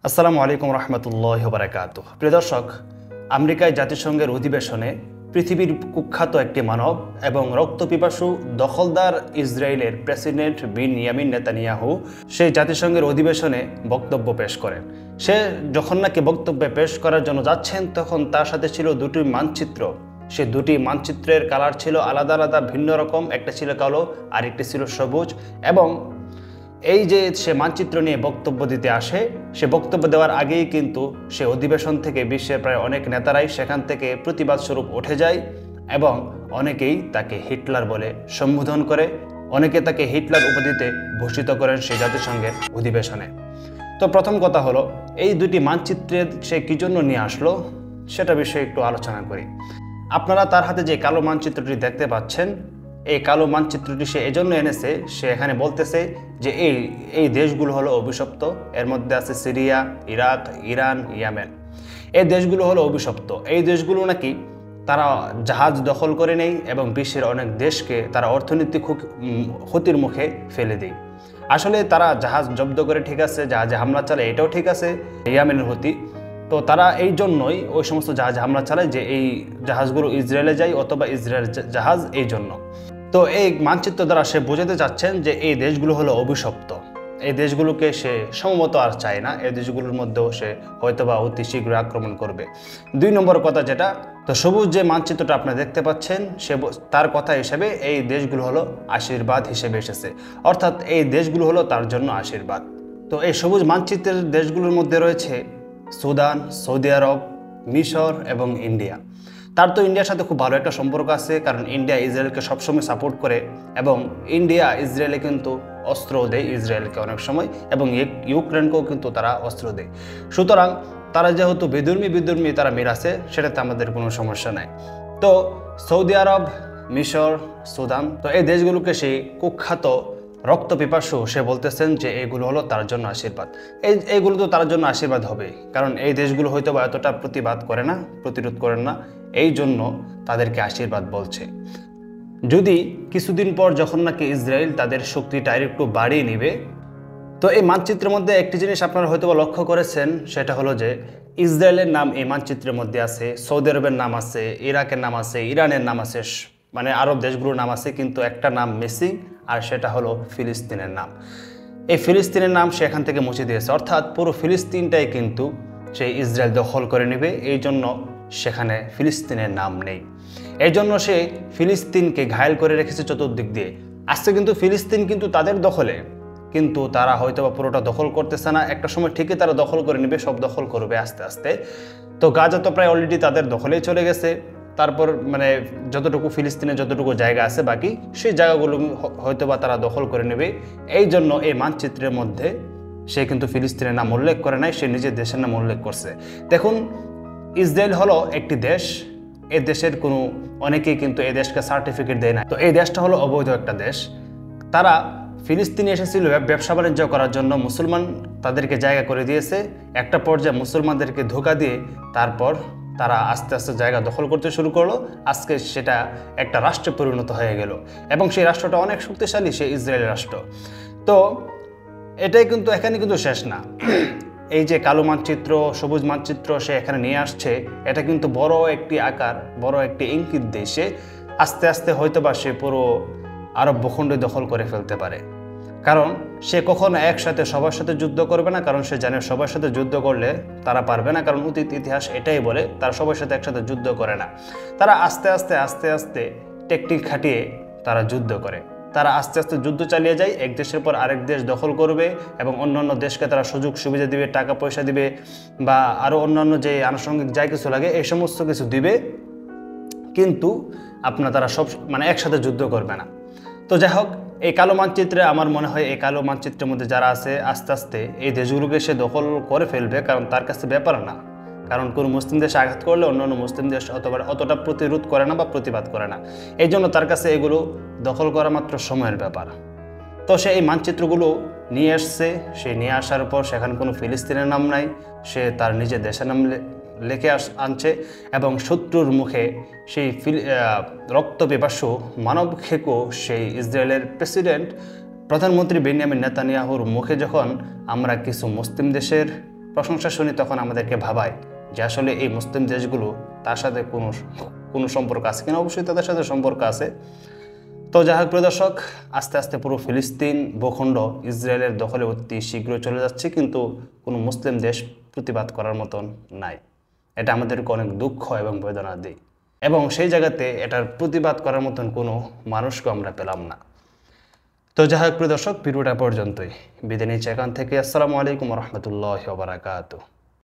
আসসালামু আলাইকুম রহমতুল্লাহি ওয়া বারাকাতুহু। প্রিয় দর্শক, আমেরিকায় জাতিসংঘের অধিবেশনে পৃথিবীর কুখ্যাত একটি মানব এবং রক্তপিপাসু দখলদার ইসরায়েলের প্রেসিডেন্ট বেনিয়ামিন নেতানিয়াহু সেই জাতিসংঘের অধিবেশনে বক্তব্য পেশ করেন। সে যখন নাকি বক্তব্য পেশ করার জন্য যাচ্ছেন, তখন তার সাথে ছিল দুটি মানচিত্র। সে দুটি মানচিত্রের কালার ছিল আলাদা আলাদা, ভিন্ন রকম। একটা ছিল কালো আর একটি ছিল সবুজ। এবং এই যে সে মানচিত্র নিয়ে বক্তব্য দিতে আসে, সে বক্তব্য দেওয়ার আগেই কিন্তু সে অধিবেশন থেকে বিশ্বের প্রায় অনেক নেতারাই সেখান থেকে প্রতিবাদ স্বরূপ উঠে যায় এবং অনেকেই তাকে হিটলার বলে সম্বোধন করে, অনেকে তাকে হিটলার উপাধিতে ভূষিত করেন সেই জাতিসংঘের অধিবেশনে। তো প্রথম কথা হলো, এই দুটি মানচিত্রে সে কী জন্য নিয়ে আসলো সেটা বিষয়ে একটু আলোচনা করি। আপনারা তার হাতে যে কালো মানচিত্রটি দেখতে পাচ্ছেন, এই কালো মানচিত্রটি সে এজন্য এনেছে, সে এখানে বলতেছে যে এই দেশগুলো হলো অভিশপ্ত। এর মধ্যে আছে সিরিয়া, ইরাক, ইরান, ইয়েমেন। এই দেশগুলো হলো অভিশপ্ত। এই দেশগুলো নাকি তারা জাহাজ দখল করে নেয় এবং বিশ্বের অনেক দেশকে তারা অর্থনৈতিক ক্ষতির মুখে ফেলে দেয়। আসলে তারা জাহাজ জব্দ করে, ঠিক আছে, জাহাজে হামলা চালায়, এটাও ঠিক আছে, ইয়েমেনের হতি। তো তারা এই জন্যই ওই সমস্ত জাহাজ হামলা চালায় যে এই জাহাজগুলো ইসরায়েলে যায় অথবা ইসরায়েল জাহাজ। এই জন্য তো এই মানচিত্র দ্বারা সে বোঝাতে চাচ্ছেন যে এই দেশগুলো হলো অভিশপ্ত। এই দেশগুলোকে সে সম্ভবত আর চায় না। এই দেশগুলোর মধ্যেও সে হয়তোবা অতি শীঘ্র আক্রমণ করবে। 2 নম্বর কথা যেটা, তো সবুজ যে মানচিত্রটা আপনি দেখতে পাচ্ছেন, সে তার কথা হিসেবে এই দেশগুলো হলো আশীর্বাদ হিসেবে এসেছে, অর্থাৎ এই দেশগুলো হলো তার জন্য আশীর্বাদ। তো এই সবুজ মানচিত্রের দেশগুলোর মধ্যে রয়েছে সুদান, সৌদি আরব, মিশর এবং ইন্ডিয়া। তার তো ইন্ডিয়ার সাথে খুব ভালো একটা সম্পর্ক আছে, কারণ ইন্ডিয়া ইসরায়েলকে সবসময় সাপোর্ট করে এবং ইন্ডিয়া ইসরায়েলে কিন্তু অস্ত্রও দেয় ইসরায়েলকে অনেক সময়, এবং ইউক্রেনকেও কিন্তু তারা অস্ত্র দেয়। সুতরাং তারা যেহেতু বিধর্মী তারা মিল আছে, সেটাতে আমাদের কোনো সমস্যা নাই। তো সৌদি আরব, মিশর, সুদান, তো এই দেশগুলোকে সেই কুখ্যাত রক্তপিপাসু সে বলতেছেন যে এগুলো হলো তার জন্য আশীর্বাদ। এইগুলো তো তার জন্য আশীর্বাদ হবে, কারণ এই দেশগুলো হয়তো বা এতটা প্রতিরোধ করেন না, এই জন্য তাদেরকে আশীর্বাদ বলছে। যদি কিছুদিন পর যখন নাকি ইসরায়েল তাদের শক্তিটা একটু বাড়িয়ে নেবে, তো এই মানচিত্রের মধ্যে একটি জিনিস আপনারা হয়তো লক্ষ্য করেছেন, সেটা হলো যে ইসরায়েলের নাম এই মানচিত্রের মধ্যে আছে, সৌদি আরবের নাম আছে, ইরাকের নাম আছে, ইরানের নাম আছে, মানে আরব দেশগুলোর নাম আছে, কিন্তু একটা নাম মিসিং, আর সেটা হলো ফিলিস্তিনের নাম। এই ফিলিস্তিনের নাম সে এখান থেকে মুছে দিয়েছে, অর্থাৎ পুরো ফিলিস্তিনটাই কিন্তু সেই ইসরায়েল দখল করে নেবে। এই জন্য সেখানে ফিলিস্তিনের নাম নেই। এই জন্য সে ফিলিস্তিনকে ঘায়েল করে রেখেছে চতুর্দিক দিয়ে। আজকে কিন্তু ফিলিস্তিন কিন্তু তাদের দখলে, কিন্তু তারা হয়তো বা পুরোটা দখল করতেছে না। একটা সময় ঠিকই তারা দখল করে নেবে, সব দখল করবে আস্তে আস্তে। তো গাজা তো প্রায় অলরেডি তাদের দখলেই চলে গেছে। তারপর মানে যতটুকু ফিলিস্তিনের যতটুকু জায়গা আছে বাকি, সেই জায়গাগুলো হয়তো বা তারা দখল করে নেবে। এই জন্য এই মানচিত্রের মধ্যে সে কিন্তু ফিলিস্তিনের নাম উল্লেখ করে নাই, সে নিজের দেশের নাম উল্লেখ করছে। দেখুন, ইসরায়েল হলো একটি দেশ, এই দেশের অনেকেই কিন্তু এই দেশকে সার্টিফিকেট দেয় না। তো এই দেশটা হলো অবৈধ একটা দেশ। তারা ফিলিস্তিনে এসেছিল ব্যবসা বাণিজ্য করার জন্য, মুসলমান তাদেরকে জায়গা করে দিয়েছে। একটা পর্যায়ে মুসলমানদেরকে ধোঁকা দিয়ে তারপর তারা আস্তে আস্তে জায়গা দখল করতে শুরু করলো। আজকে সেটা একটা রাষ্ট্রে পরিণত হয়ে গেল এবং সেই রাষ্ট্রটা অনেক শক্তিশালী, সেই ইসরায়েল রাষ্ট্র। তো এটাই কিন্তু এখানে কিন্তু শেষ না। এই যে কালো মানচিত্র, সবুজ মানচিত্র সে এখানে নিয়ে আসছে, এটা কিন্তু বড় একটি আকার, বড় একটি ইঙ্গিত দেশে আস্তে আস্তে হয়তোবা সে পুরো আরব ভূখণ্ড দখল করে ফেলতে পারে। কারণ সে কখনো একসাথে সবার সাথে যুদ্ধ করবে না, কারণ সে জানে সবার সাথে যুদ্ধ করলে তারা পারবে না, কারণ অতীত ইতিহাস এটাই বলে তারা সবার সাথে একসাথে যুদ্ধ করে না। তারা আস্তে আস্তে টেকনিক খাটিয়ে তারা যুদ্ধ করে। তারা আস্তে আস্তে যুদ্ধ চালিয়ে যায়, এক দেশের পর আরেক দেশ দখল করবে এবং অন্যান্য দেশকে তারা সুযোগ সুবিধা দিবে, টাকা পয়সা দিবে, বা আরও অন্যান্য যে আনুষঙ্গিক যাই কিছু লাগে এই সমস্ত কিছু দিবে, কিন্তু তারা সব একসাথে যুদ্ধ করবে না। তো যাই হোক, এই কালো মানচিত্রে আমার মনে হয় এই কালো মানচিত্রের মধ্যে যারা আছে আস্তে আস্তে এই দেশগুলোকে সে দখল করে ফেলবে, কারণ তার কাছে ব্যাপার না। কারণ কোনো মুসলিম দেশে আঘাত করলে অন্যান্য মুসলিম দেশ অতটা প্রতিরোধ করে না বা প্রতিবাদ করে না। এই জন্য তার কাছে এগুলো দখল করা মাত্র সময়ের ব্যাপার। তো সে এই মানচিত্রগুলো নিয়ে আসছে, সে নিয়ে আসার পর সেখানে কোনো ফিলিস্তিনের নাম নাই, সে তার নিজের দেশের নাম লিখে আনছে এবং শত্রুর মুখে সেই রক্তপিপাসু মানবখেকো সেই ইসরায়েলের প্রধানমন্ত্রী বেনিয়ামিন নেতানিয়াহুর মুখে যখন আমরা কিছু মুসলিম দেশের প্রশংসা শুনি তখন আমাদেরকে ভাবায় যে আসলে এই মুসলিম দেশগুলো তার সাথে কোনো সম্পর্ক আছে কিনা। অবশ্যই তাদের সাথে সম্পর্ক আছে। তো যাই হোক প্রিয় দর্শক, আস্তে আস্তে পুরো ফিলিস্তিন ভূখণ্ড ইসরায়েলের দখলে অতি শীঘ্রই চলে যাচ্ছে, কিন্তু কোনো মুসলিম দেশ প্রতিবাদ করার মতন নাই। এটা আমাদেরকে অনেক দুঃখ এবং বেদনা দেয়, এবং সেই জায়গাতে এটার প্রতিবাদ করার মতন কোনো মানুষকে আমরা পেলাম না। তো যাই হোক প্রিয় দর্শক, ভিডিওটা পর্যন্তই। বিদায় নিচ্ছি এখান থেকে। আসসালামু আলাইকুম রহমতুল্লাহ বারাকাতুহু।